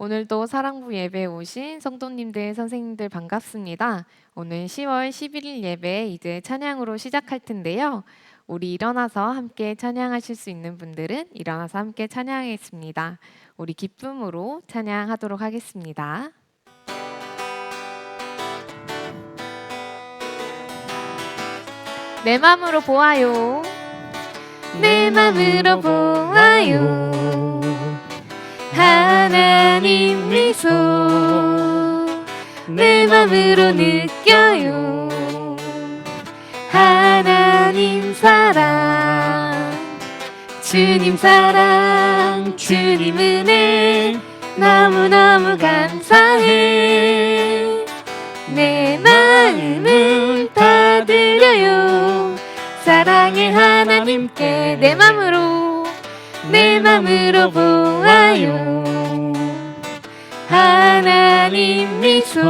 오늘도 사랑부 예배에 오신 성도님들, 선생님들 반갑습니다. 오늘 10월 11일 예배 이제 찬양으로 시작할 텐데요. 우리 일어나서 함께 찬양하실 수 있는 분들은 일어나서 함께 찬양하겠습니다. 우리 기쁨으로 찬양하도록 하겠습니다. 내 맘으로 보아요. 내 맘으로 보아요. 하나님 미소 내 맘으로 느껴요. 하나님 사랑 주님 사랑 주님 은혜 너무너무 감사해. 내 마음을 다 드려요. 사랑의 하나님께 내 맘으로 보아요. 하나님 미소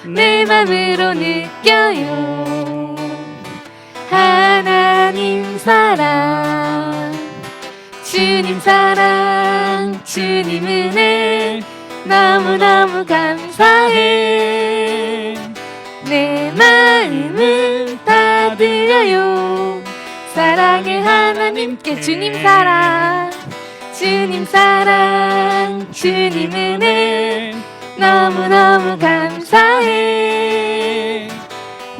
내 맘으로 느껴요. 하나님 사랑 주님 은혜 너무너무 감사해. 내 마음을 다 드려요. 사랑의 하나님께 주님 사랑 주님 은혜 너무너무 감사해.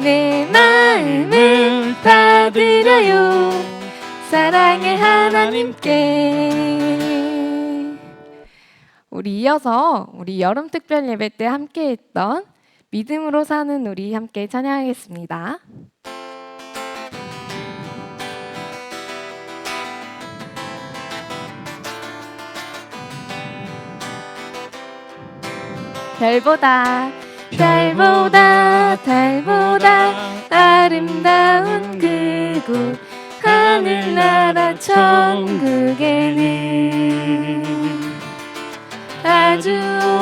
내 마음을 다 드려요. 사랑의 하나님께. 우리 이어서 우리 여름 특별 예배 때 함께 했던 믿음으로 사는 우리 함께 찬양하겠습니다. 별보다 달보다 아름다운 그곳 하늘나라 천국에는 아주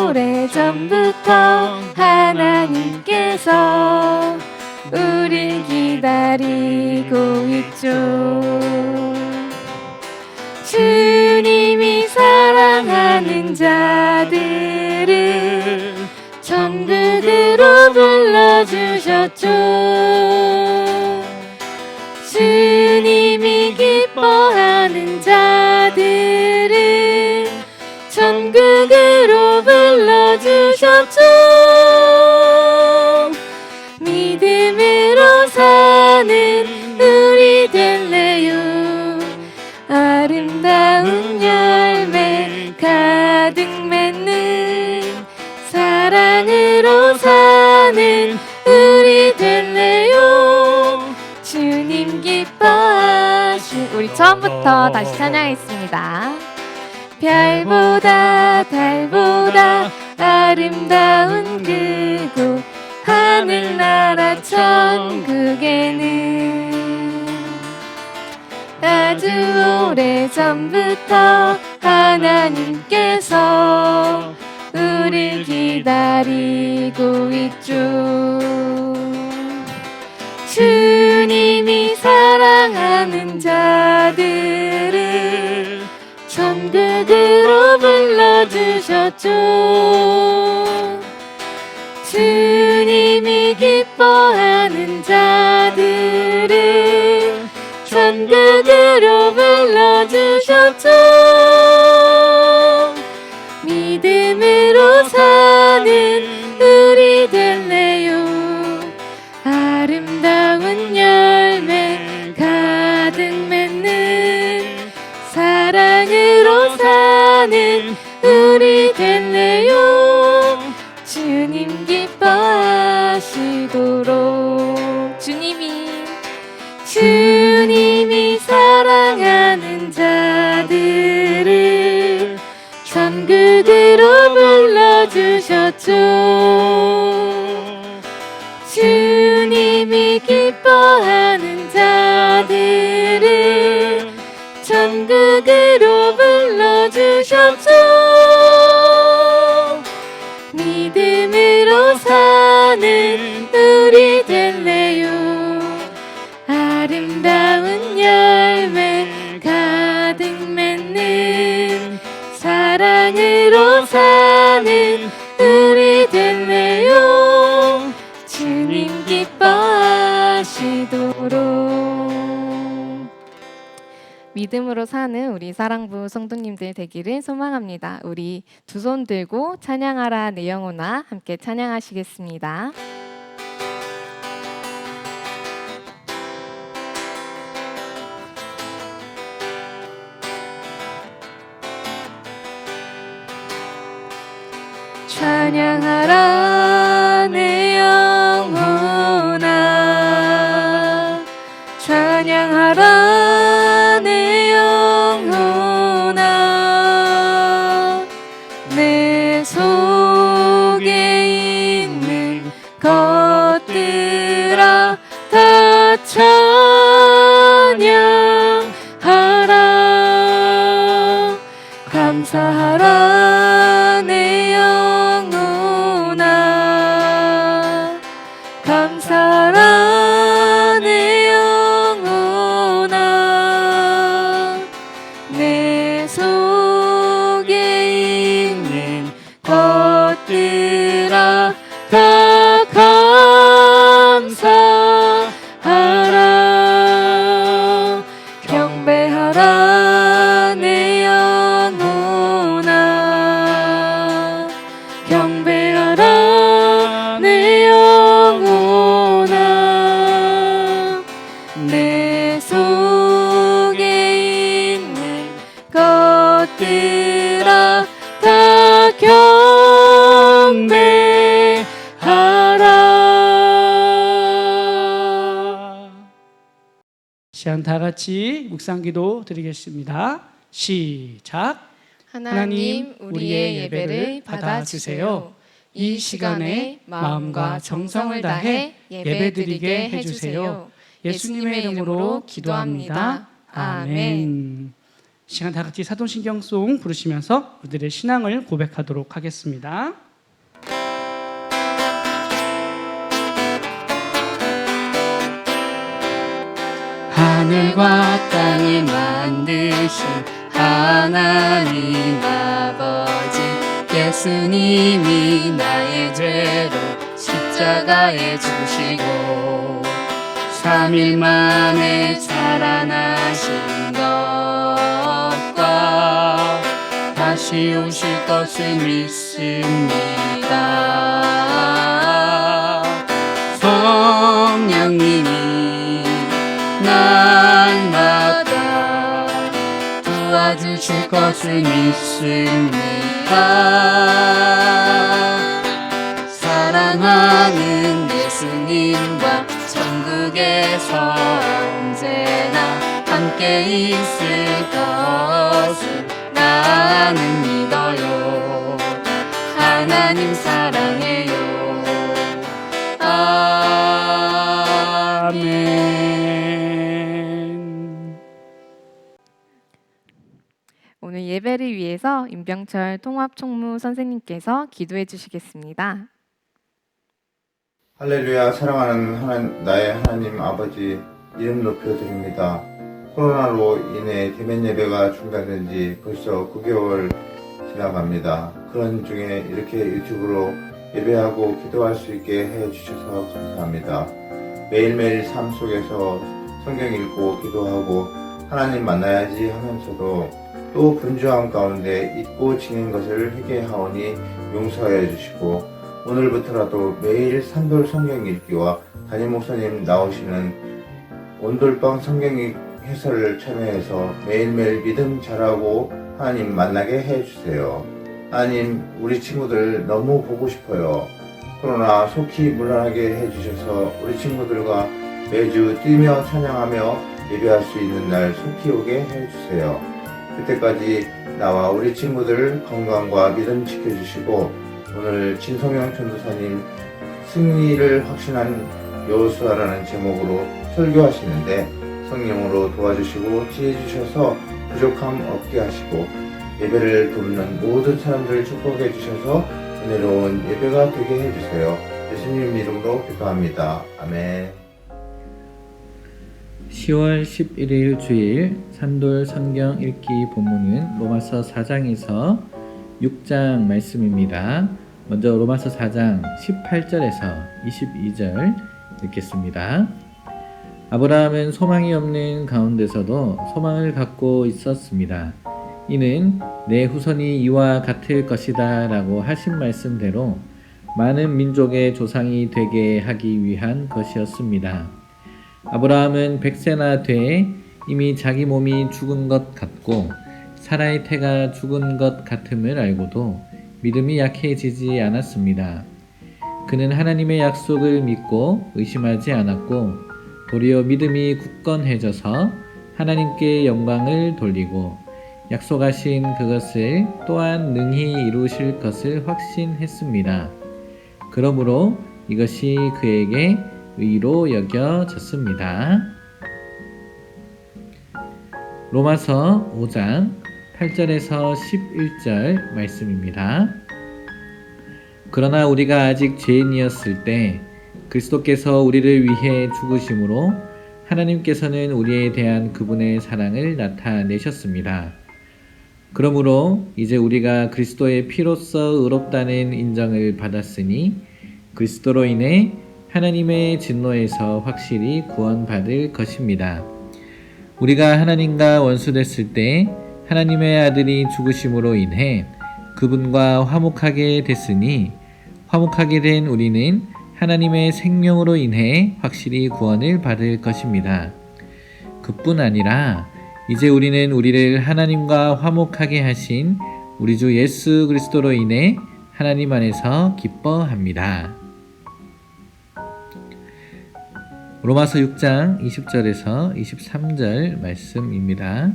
오래전부터 하나님께서 우릴 기다리고 있죠. 주님이 사랑하는 자들을 천국으로 불러주셨죠. 주님이 기뻐하는 자들을 천국으로 불러주셨죠. 믿음으로 사는 우리 될래요. 아름다운 열매 가득 맺는 사랑으로 사는 우리 될래요. 주님 기뻐하시. 우리 처음부터 다시 찬양했습니다. 별보다 달보다 아름다운 그곳 하늘나라 천국에는 아주 오래전부터 하나님께서 우릴 기다리고 있죠. 주님이 사랑하는 자들을 천국으로 불러주셨죠. 주님이 기뻐하는 자들을 천국으로 불러주셨죠. 믿음으로 사는 우리 될래요. 아름다운 열매 가득 맺는 사랑으로 사는 우리 될래요. 주님 기뻐하시도록. 주님이 사랑하는 자들을 천국으로 불러주셨죠. 주님이 기뻐하는 자들을 천국으로 불러주셨죠. 믿음으로 사는 우리 될래요. 아름다운 열매 가득 맺는 사랑을 주님 기뻐하시도록. 믿음으로 사는 우리 사랑부 성도님들 되기를 소망합니다. 우리 두 손 들고 찬양하라 내 영혼아 함께 찬양하시겠습니다. 찬양하라 내 영혼아 찬양하라 내 영혼아 내 속에 있는 것들아 다 찬양하라 감사하라 내 영혼아 감사하라 내 영혼아 내 속에 있는 것들아 다 감사하라 경배하라 내 영혼아 경배하라 내 영혼아 내 속에 있는 것들아 다 경배하라. 시간 다 같이 묵상기도 드리겠습니다. 시작. 하나님 우리의 예배를 받아주세요. 이 시간에 마음과 정성을 다해 예배드리게 해주세요. 예수님의 이름으로 기도합니다. 아멘. 시간 다 같이 사도신경송 부르시면서 우리들의 신앙을 고백하도록 하겠습니다. 하늘과 땅을 만드신 하나님 아버지 예수님이 나의 죄로 십자가에 죽으시고 3일 만에 살아나신 것과 다시 오실 것을 믿습니다. 성령님이 날마다 도와주실 것을 믿습니다. 사랑하는 예수님과 천국에서 언제나 함께 있을 것을 나는 믿어요. 하나님 사랑해요. 아멘. 오늘 예배를 위해서 임병철 통합총무 선생님께서 기도해 주시겠습니다. 할렐루야. 사랑하는 나의 하나님 아버지 이름 높여드립니다. 코로나로 인해 대면 예배가 중단된 지 벌써 9개월 지나갑니다. 그런 중에 이렇게 유튜브로 예배하고 기도할 수 있게 해주셔서 감사합니다. 매일매일 삶 속에서 성경 읽고 기도하고 하나님 만나야지 하면서도 또 분주함 가운데 잊고 지낸 것을 회개하오니 용서해 주시고 오늘부터라도 매일 산돌 성경 읽기와 담임 목사님 나오시는 온돌방 성경 해설을 참여해서 매일매일 믿음 자라고 하나님 만나게 해주세요. 하나님 우리 친구들 너무 보고 싶어요. 코로나 속히 물러나게 해주셔서 우리 친구들과 매주 뛰며 찬양하며 예배할 수 있는 날 속히 오게 해주세요. 그때까지 나와 우리 친구들 건강과 믿음 지켜주시고 오늘 진성영 전도사님 승리를 확신한 여호수아라는 제목으로 설교하시는데 성령으로 도와주시고 지혜 주셔서 부족함 없게 하시고 예배를 돕는 모든 사람들을 축복해 주셔서 은혜로운 예배가 되게 해주세요. 예수님 이름으로 기도합니다. 아멘. 10월 11일 주일 산돌 성경 읽기 본문은 로마서 4장에서 6장 말씀입니다. 먼저 로마서 4장 18절에서 22절 읽겠습니다. 아브라함은 소망이 없는 가운데서도 소망을 갖고 있었습니다. 이는 내 후손이 이와 같을 것이다 라고 하신 말씀대로 많은 민족의 조상이 되게 하기 위한 것이었습니다. 아브라함은 100세나 돼 이미 자기 몸이 죽은 것 같고 사라의 태가 죽은 것 같음을 알고도 믿음이 약해지지 않았습니다. 그는 하나님의 약속을 믿고 의심하지 않았고 도리어 믿음이 굳건해져서 하나님께 영광을 돌리고 약속하신 그것을 또한 능히 이루실 것을 확신했습니다. 그러므로 이것이 그에게 의로 여겨졌습니다. 로마서 5장 8절에서 11절 말씀입니다. 그러나 우리가 아직 죄인이었을 때 그리스도께서 우리를 위해 죽으심으로 하나님께서는 우리에 대한 그분의 사랑을 나타내셨습니다. 그러므로 이제 우리가 그리스도의 피로써 의롭다는 인정을 받았으니 그리스도로 인해 하나님의 진노에서 확실히 구원받을 것입니다. 우리가 하나님과 원수됐을 때 하나님의 아들이 죽으심으로 인해 그분과 화목하게 됐으니 화목하게 된 우리는 하나님의 생명으로 인해 확실히 구원을 받을 것입니다. 그뿐 아니라 이제 우리는 우리를 하나님과 화목하게 하신 우리 주 예수 그리스도로 인해 하나님 안에서 기뻐합니다. 로마서 6장 20절에서 23절 말씀입니다.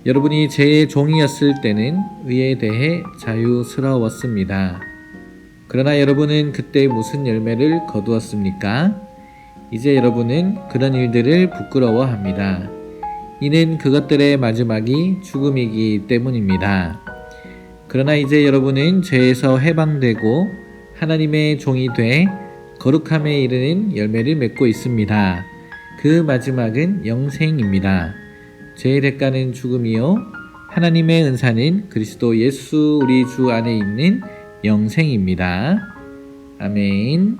여러분이 죄의 종이었을 때는 의에 대해 자유스러웠습니다. 그러나 여러분은 그때 무슨 열매를 거두었습니까? 이제 여러분은 그런 일들을 부끄러워합니다. 이는 그것들의 마지막이 죽음이기 때문입니다. 그러나 이제 여러분은 죄에서 해방되고 하나님의 종이 돼 거룩함에 이르는 열매를 맺고 있습니다. 그 마지막은 영생입니다. 죄의 대가는 죽음이요 하나님의 은사는 그리스도 예수 우리 주 안에 있는 영생입니다. 아멘.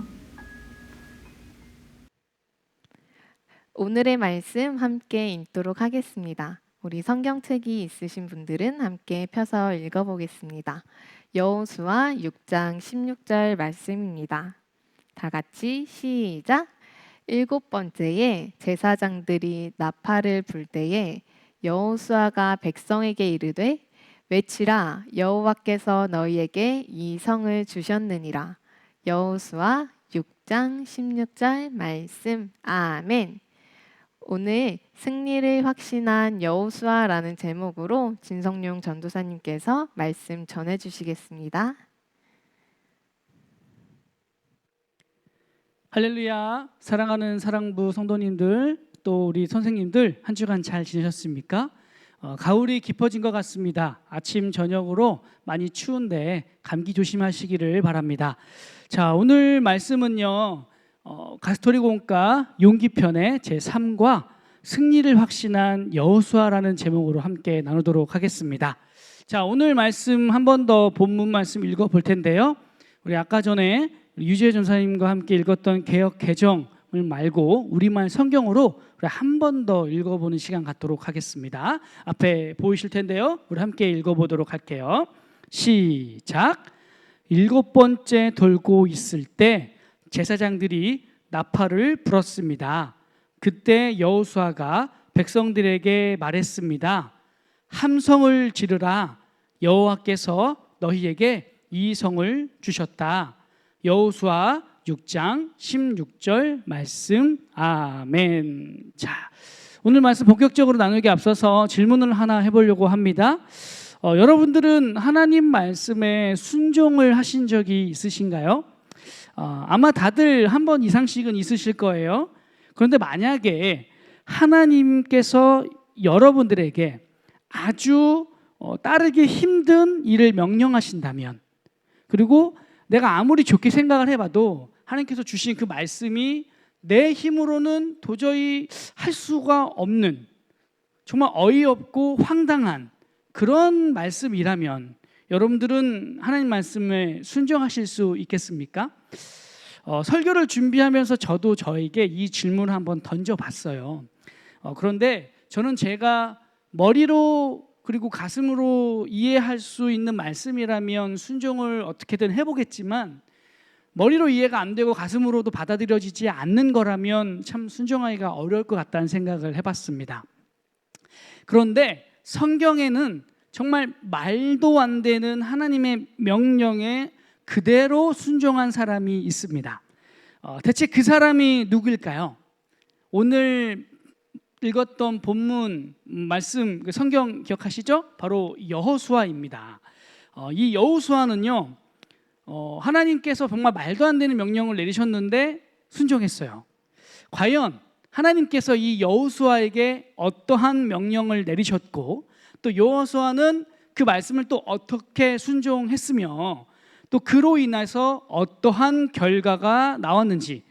오늘의 말씀 함께 읽도록 하겠습니다. 우리 성경책이 있으신 분들은 함께 펴서 읽어보겠습니다. 여호수아 6장 16절 말씀입니다. 다 같이 시작! 7번째에 제사장들이 나팔을 불 때에 여호수아가 백성에게 이르되 외치라 여호와께서 너희에게 이 성을 주셨느니라. 여호수아 6장 16절 말씀. 아멘. 오늘 승리를 확신한 여호수아라는 제목으로 진성용 전도사님께서 말씀 전해주시겠습니다. 할렐루야. 사랑하는 사랑부 성도님들, 또 우리 선생님들 한 주간 잘 지내셨습니까? 가을이 깊어진 것 같습니다. 아침 저녁으로 많이 추운데 감기 조심하시기를 바랍니다. 자, 오늘 말씀은요, 가스토리공과 용기편의 제3과 승리를 확신한 여호수아라는 제목으로 함께 나누도록 하겠습니다. 자, 오늘 말씀 한 번 더 본문 말씀 읽어볼 텐데요. 우리 아까 전에 유재 전사님과 함께 읽었던 개역 개정을 말고 우리말 성경으로 우리 한 번 더 읽어보는 시간 갖도록 하겠습니다. 앞에 보이실 텐데요. 우리 함께 읽어보도록 할게요. 시작. 7번째 돌고 있을 때 제사장들이 나팔을 불었습니다. 그때 여호수아가 백성들에게 말했습니다. 함성을 지르라. 여호와께서 너희에게 이 성을 주셨다. 여호수아 6장 16절 말씀. 아멘. 자, 오늘 말씀 본격적으로 나누기 앞서서 질문을 하나 해보려고 합니다. 여러분들은 하나님 말씀에 순종을 하신 적이 있으신가요? 아마 다들 한 번 이상씩은 있으실 거예요. 그런데 만약에 하나님께서 여러분들에게 아주 따르기 힘든 일을 명령하신다면, 그리고 내가 아무리 좋게 생각을 해봐도 하나님께서 주신 그 말씀이 내 힘으로는 도저히 할 수가 없는 정말 어이없고 황당한 그런 말씀이라면 여러분들은 하나님 말씀에 순종하실 수 있겠습니까? 설교를 준비하면서 저도 저에게 이 질문을 한번 던져봤어요. 그런데 저는 제가 머리로 그리고 가슴으로 이해할 수 있는 말씀이라면 순종을 어떻게든 해보겠지만, 머리로 이해가 안 되고 가슴으로도 받아들여지지 않는 거라면 참 순종하기가 어려울 것 같다는 생각을 해봤습니다. 그런데 성경에는 정말 말도 안 되는 하나님의 명령에 그대로 순종한 사람이 있습니다. 대체 그 사람이 누구일까요? 오늘 읽었던 본문 말씀, 성경 기억하시죠? 바로 여호수아입니다. 이 여호수아는요, 하나님께서 정말 말도 안 되는 명령을 내리셨는데 순종했어요. 과연 하나님께서 이 여호수아에게 어떠한 명령을 내리셨고, 또 여호수아는 그 말씀을 또 어떻게 순종했으며, 또 그로 인해서 어떠한 결과가 나왔는지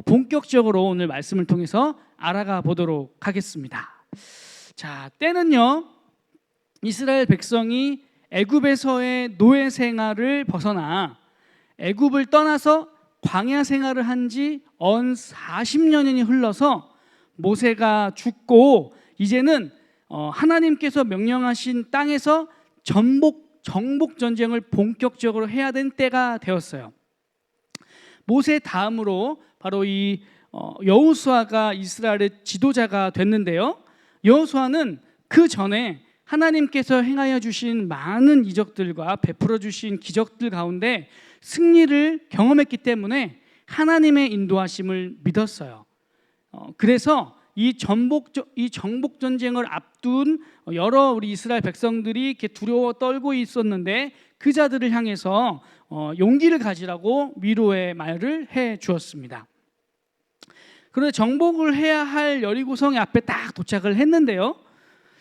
본격적으로 오늘 말씀을 통해서 알아가 보도록 하겠습니다. 자, 때는요, 이스라엘 백성이 애굽에서의 노예 생활을 벗어나 애굽을 떠나서 광야 생활을 한 지 언 40년이 흘러서 모세가 죽고 이제는 하나님께서 명령하신 땅에서 정복 전쟁을 본격적으로 해야 된 때가 되었어요. 모세 다음으로 바로 이 여호수아가 이스라엘의 지도자가 됐는데요. 여호수아는 그 전에 하나님께서 행하여 주신 많은 이적들과 베풀어 주신 기적들 가운데 승리를 경험했기 때문에 하나님의 인도하심을 믿었어요. 그래서 이 정복 전쟁을 앞둔 여러 우리 이스라엘 백성들이 이렇게 두려워 떨고 있었는데 그 자들을 향해서 용기를 가지라고 위로의 말을 해 주었습니다. 그런데 정복을 해야 할 여리고성의 앞에 딱 도착을 했는데요.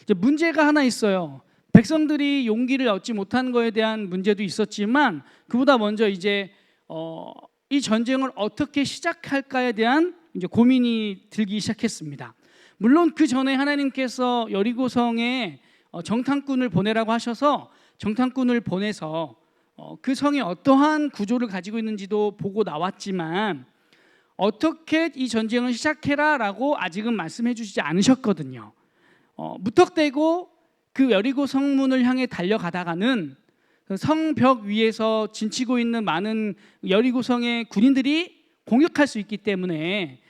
이제 문제가 하나 있어요. 백성들이 용기를 얻지 못한 거에 대한 문제도 있었지만, 그보다 먼저 이제 이 전쟁을 어떻게 시작할까에 대한 이제 고민이 들기 시작했습니다. 물론 그 전에 하나님께서 여리고성에 정탐꾼을 보내라고 하셔서 정탐꾼을 보내서 그 성이 어떠한 구조를 가지고 있는지도 보고 나왔지만, 어떻게 이 전쟁을 시작해라라고 아직은 말씀해 주시지 않으셨거든요. 무턱대고 그 여리고 성문을 향해 달려가다가는 그 성벽 위에서 진치고 있는 많은 여리고성의 군인들이 공격할 수 있기 때문에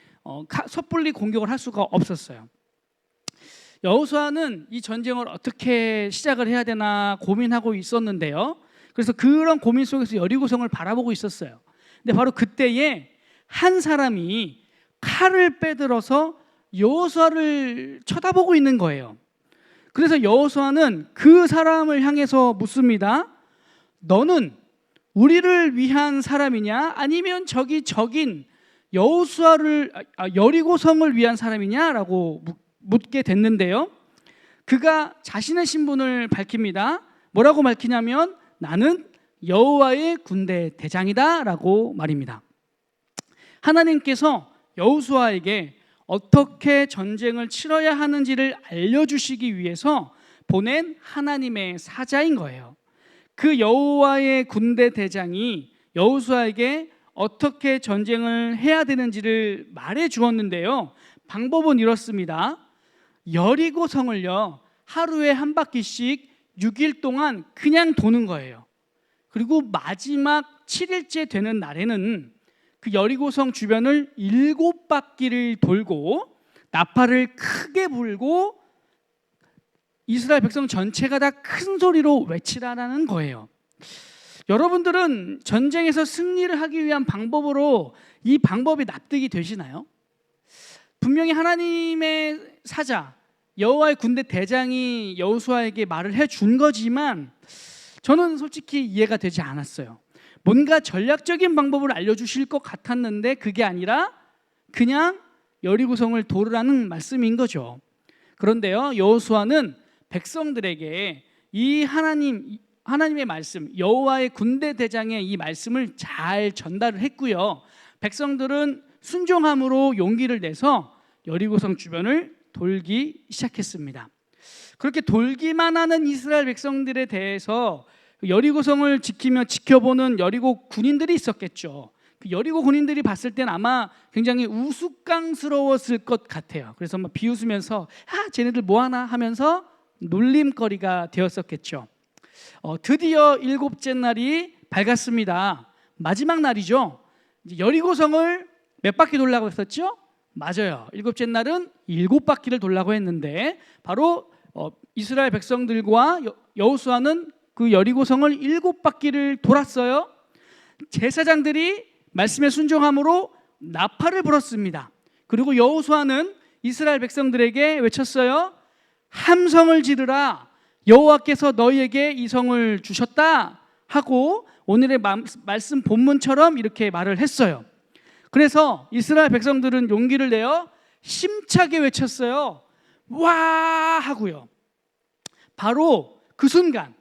섣불리 공격을 할 수가 없었어요. 여호수아는 이 전쟁을 어떻게 시작을 해야 되나 고민하고 있었는데요. 그래서 그런 고민 속에서 여리고성을 바라보고 있었어요. 근데 바로 그때에 한 사람이 칼을 빼들어서 여호수아를 쳐다보고 있는 거예요. 그래서 여호수아는 그 사람을 향해서 묻습니다. 너는 우리를 위한 사람이냐, 아니면 저기 적인 여리고성을 위한 사람이냐라고 묻게 됐는데요. 그가 자신의 신분을 밝힙니다. 뭐라고 밝히냐면 나는 여호와의 군대 대장이다라고 말입니다. 하나님께서 여호수아에게 어떻게 전쟁을 치러야 하는지를 알려주시기 위해서 보낸 하나님의 사자인 거예요. 그 여호와의 군대 대장이 여호수아에게 어떻게 전쟁을 해야 되는지를 말해 주었는데요. 방법은 이렇습니다. 여리고성을요, 하루에 한 바퀴씩 6일 동안 그냥 도는 거예요. 그리고 마지막 7일째 되는 날에는 그 여리고성 주변을 7바퀴를 돌고 나팔을 크게 불고 이스라엘 백성 전체가 다 큰 소리로 외치라는 거예요. 여러분들은 전쟁에서 승리를 하기 위한 방법으로 이 방법이 납득이 되시나요? 분명히 하나님의 사자 여호와의 군대 대장이 여호수아에게 말을 해준 거지만 저는 솔직히 이해가 되지 않았어요. 뭔가 전략적인 방법을 알려주실 것 같았는데 그게 아니라 그냥 여리고성을 도르라는 말씀인 거죠. 그런데요, 여호수아는 백성들에게 이 하나님의 말씀, 여호와의 군대 대장의 이 말씀을 잘 전달을 했고요. 백성들은 순종함으로 용기를 내서 여리고성 주변을 돌기 시작했습니다. 그렇게 돌기만 하는 이스라엘 백성들에 대해서 여리고성을 지켜보는 여리고 군인들이 있었겠죠. 그 여리고 군인들이 봤을 때는 아마 굉장히 우스꽝스러웠을 것 같아요. 그래서 막 비웃으면서 쟤네들 뭐하나 하면서 놀림거리가 되었었겠죠. 드디어 7째 날이 밝았습니다. 마지막 날이죠. 이제 여리고성을 몇 바퀴 돌라고 했었죠? 맞아요. 7째 날은 7바퀴를 돌라고 했는데 바로 이스라엘 백성들과 여호수아는 그 여리고성을 7바퀴를 돌았어요. 제사장들이 말씀에 순종함으로 나팔을 불었습니다. 그리고 여호수아는 이스라엘 백성들에게 외쳤어요. 함성을 지르라. 여호와께서 너희에게 이 성을 주셨다 하고 오늘의 말씀 본문처럼 이렇게 말을 했어요. 그래서 이스라엘 백성들은 용기를 내어 힘차게 외쳤어요. 와 하고요. 바로 그 순간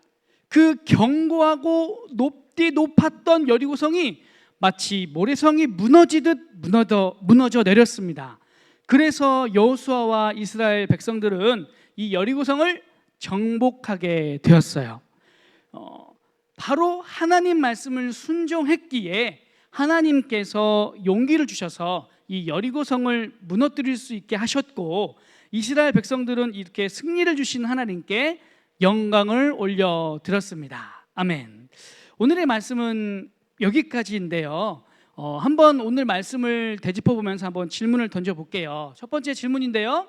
그 견고하고 높디 높았던 여리고성이 마치 모래성이 무너지듯 무너져 내렸습니다. 그래서 여호수아와 이스라엘 백성들은 이 여리고성을 정복하게 되었어요. 바로 하나님 말씀을 순종했기에 하나님께서 용기를 주셔서 이 여리고성을 무너뜨릴 수 있게 하셨고 이스라엘 백성들은 이렇게 승리를 주신 하나님께 영광을 올려드렸습니다. 아멘. 오늘의 말씀은 여기까지인데요. 한번 오늘 말씀을 되짚어보면서 한번 질문을 던져볼게요. 첫 번째 질문인데요.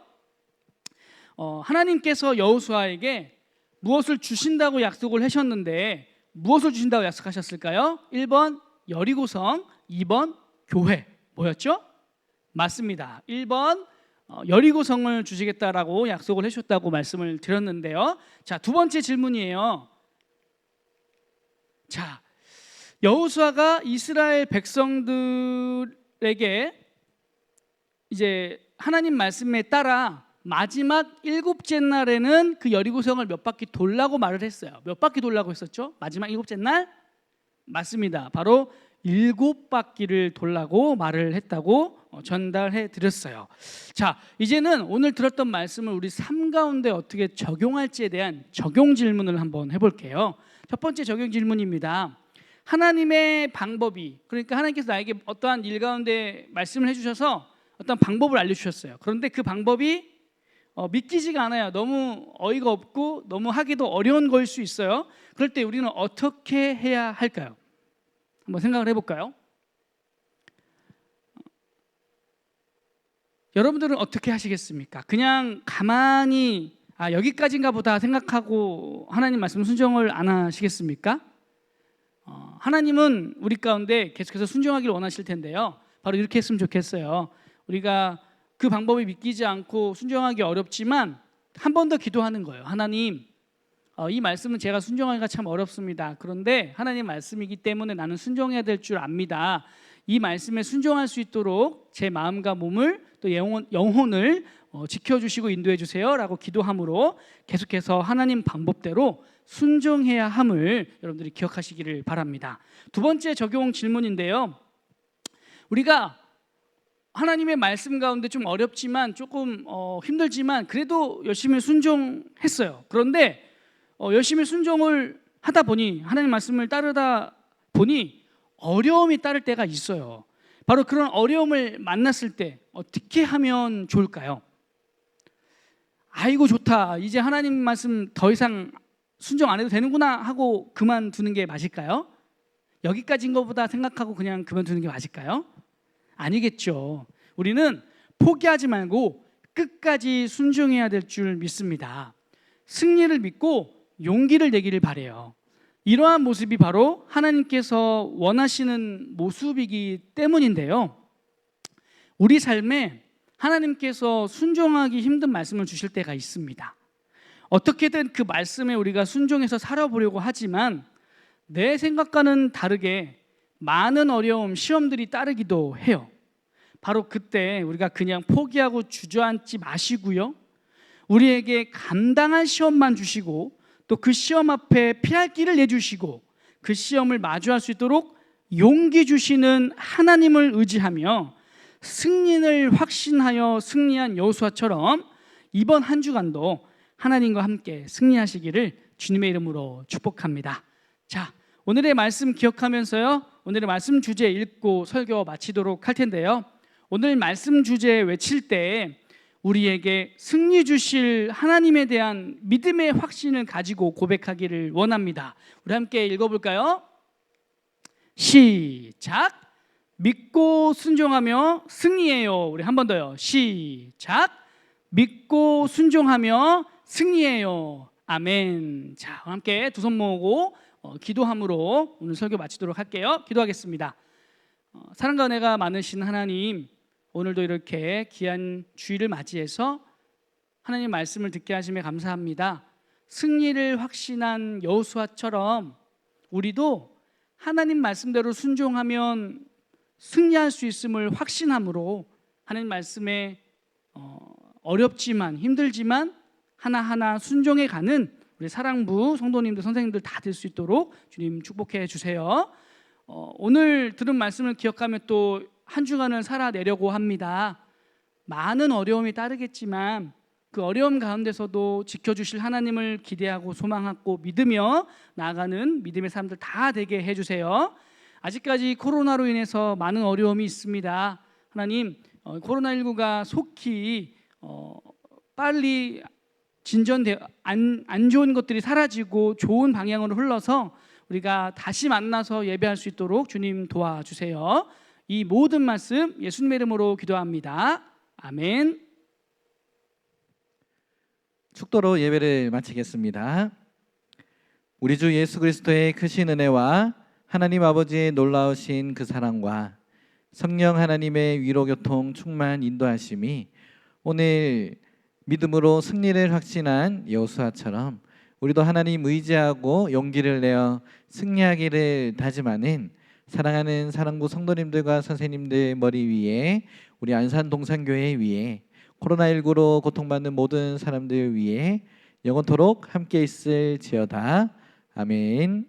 하나님께서 여호수아에게 무엇을 주신다고 약속을 하셨는데 무엇을 주신다고 약속하셨을까요? 1번 여리고성, 2번 교회. 뭐였죠? 맞습니다. 1번 여리고성을 주시겠다라고 약속을 해주셨다고 말씀을 드렸는데요. 자, 두 번째 질문이에요. 자, 여호수아가 이스라엘 백성들에게 이제 하나님 말씀에 따라 마지막 7째 날에는 그 여리고성을 몇 바퀴 돌라고 말을 했어요. 몇 바퀴 돌라고 했었죠? 마지막 7째 날? 맞습니다. 바로 7바퀴를 돌라고 말을 했다고 전달해 드렸어요. 자, 이제는 오늘 들었던 말씀을 우리 삶 가운데 어떻게 적용할지에 대한 적용 질문을 한번 해볼게요. 첫 번째 적용 질문입니다. 하나님의 방법이, 그러니까 하나님께서 나에게 어떠한 일 가운데 말씀을 해주셔서 어떤 방법을 알려주셨어요. 그런데 그 방법이 믿기지가 않아요. 너무 어이가 없고 너무 하기도 어려운 거일 수 있어요. 그럴 때 우리는 어떻게 해야 할까요? 한번 생각을 해볼까요? 여러분들은 어떻게 하시겠습니까? 그냥 가만히 여기까지인가 보다 생각하고 하나님 말씀 순종을 안 하시겠습니까? 하나님은 우리 가운데 계속해서 순종하기를 원하실 텐데요. 바로 이렇게 했으면 좋겠어요. 우리가 그 방법이 믿기지 않고 순종하기 어렵지만 한 번 더 기도하는 거예요. 하나님, 이 말씀은 제가 순종하기가 참 어렵습니다. 그런데 하나님 말씀이기 때문에 나는 순종해야 될 줄 압니다. 이 말씀에 순종할 수 있도록 제 마음과 몸을 또 영혼을 지켜주시고 인도해 주세요 라고 기도함으로 계속해서 하나님 방법대로 순종해야 함을 여러분들이 기억하시기를 바랍니다. 두 번째 적용 질문인데요. 우리가 하나님의 말씀 가운데 좀 어렵지만 조금 힘들지만 그래도 열심히 순종했어요. 그런데 열심히 순종을 하다 보니 하나님 말씀을 따르다 보니 어려움이 따를 때가 있어요. 바로 그런 어려움을 만났을 때 어떻게 하면 좋을까요? 아이고 좋다, 이제 하나님 말씀 더 이상 순종 안 해도 되는구나 하고 그만두는 게 맞을까요? 여기까지인 것보다 생각하고 그냥 그만두는 게 맞을까요? 아니겠죠. 우리는 포기하지 말고 끝까지 순종해야 될 줄 믿습니다. 승리를 믿고 용기를 내기를 바라요. 이러한 모습이 바로 하나님께서 원하시는 모습이기 때문인데요. 우리 삶에 하나님께서 순종하기 힘든 말씀을 주실 때가 있습니다. 어떻게든 그 말씀에 우리가 순종해서 살아보려고 하지만 내 생각과는 다르게 많은 어려움, 시험들이 따르기도 해요. 바로 그때 우리가 그냥 포기하고 주저앉지 마시고요. 우리에게 감당할 시험만 주시고 또 그 시험 앞에 피할 길을 내주시고 그 시험을 마주할 수 있도록 용기 주시는 하나님을 의지하며 승리를 확신하여 승리한 여호수아처럼 이번 한 주간도 하나님과 함께 승리하시기를 주님의 이름으로 축복합니다. 자, 오늘의 말씀 기억하면서요. 오늘의 말씀 주제 읽고 설교 마치도록 할 텐데요. 오늘 말씀 주제 외칠 때 우리에게 승리 주실 하나님에 대한 믿음의 확신을 가지고 고백하기를 원합니다. 우리 함께 읽어볼까요? 시작. 믿고 순종하며 승리해요. 우리 한 번 더요. 시작. 믿고 순종하며 승리해요. 아멘. 자, 함께 두 손 모으고 기도함으로 오늘 설교 마치도록 할게요. 기도하겠습니다. 사랑과 은혜가 많으신 하나님, 오늘도 이렇게 귀한 주일을 맞이해서 하나님 말씀을 듣게 하심에 감사합니다. 승리를 확신한 여호수아처럼 우리도 하나님 말씀대로 순종하면 승리할 수 있음을 확신함으로 하나님 말씀에 어렵지만 힘들지만 하나하나 순종해 가는 우리 사랑부 성도님들 선생님들 다 될 수 있도록 주님 축복해 주세요. 오늘 들은 말씀을 기억하며 또 한 주간을 살아내려고 합니다. 많은 어려움이 따르겠지만 그 어려움 가운데서도 지켜주실 하나님을 기대하고 소망하고 믿으며 나아가는 믿음의 사람들 다 되게 해주세요. 아직까지 코로나로 인해서 많은 어려움이 있습니다. 하나님, 코로나19가 속히 빨리 안 좋은 것들이 사라지고 좋은 방향으로 흘러서 우리가 다시 만나서 예배할 수 있도록 주님 도와주세요. 이 모든 말씀 예수님의 이름으로 기도합니다. 아멘. 축도로 예배를 마치겠습니다. 우리 주 예수 그리스도의 크신 은혜와 하나님 아버지의 놀라우신 그 사랑과 성령 하나님의 위로교통 충만 인도하심이 오늘 믿음으로 승리를 확신한 여호수아처럼 우리도 하나님 의지하고 용기를 내어 승리하기를 다짐하는 사랑하는 사랑부 성도님들과 선생님들 머리 위에 우리 안산 동산교회 위에 코로나19로 고통받는 모든 사람들 위에 영원토록 함께 있을지어다. 아멘.